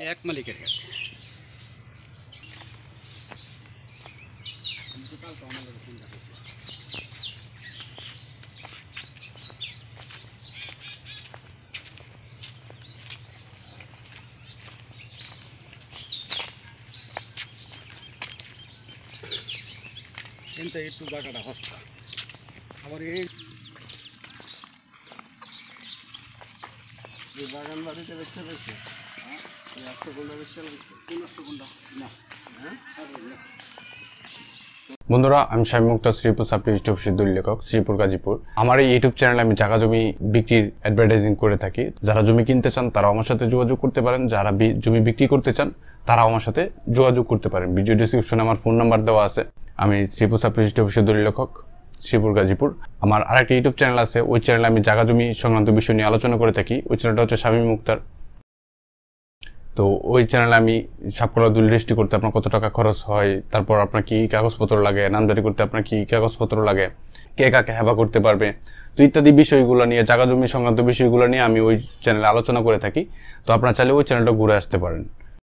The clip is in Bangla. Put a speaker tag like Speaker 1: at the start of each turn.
Speaker 1: এক মালিকের ক্ষেত। কিন্তু একটু জায়গাটা হস্তা আবার এই বাগান বাড়িতে বেচতে পেয়েছে
Speaker 2: বন্ধুরা, আমি শামীম মুক্তার শ্রীপুর সাবডিভিশন অফিসের দলিল লেখক, শ্রীপুর গাজীপুর। আমার এই ইউটিউব চ্যানেলে আমি জায়গা জমি বিক্রির অ্যাডভার্টাইজিং করে থাকি। যারা জমি কিনতে চান তারা আমার সাথে যোগাযোগ করতে পারেন, যারা জমি বিক্রি করতে চান তারা আমার সাথে যোগাযোগ করতে পারেন। ভিডিও ডিসক্রিপশনে আমার ফোন নাম্বার দেওয়া আছে। আমি শ্রীপুর সাবডিভিশন অফিসের দলিল লেখক, শ্রীপুর গাজীপুর। আমার আরেকটা ইউটিউব চ্যানেল আছে, ওই চ্যানেলে আমি জায়গা জমি সংক্রান্ত বিষয় নিয়ে আলোচনা করে থাকি। ওই চ্যানেলটা হচ্ছে শামীম মুক্তার। তো ওই চ্যানেলে আমি সাবকলা দলিল রেজিস্ট্রি করতে আপনার কত টাকা খরচ হয়, তারপর আপনার কি কাগজপত্র লাগে, নামজারি করতে আপনার কি কাগজপত্র লাগে, কে কাকে হেবা করতে পারবে, তো ইত্যাদি বিষয়গুলো নিয়ে, জায়গা জমি সংক্রান্ত বিষয়গুলো নিয়ে আমি ওই চ্যানেলে আলোচনা করে থাকি। তো আপনারা চাইলে ওই চ্যানেলটা ঘুরে আসতে পারেন।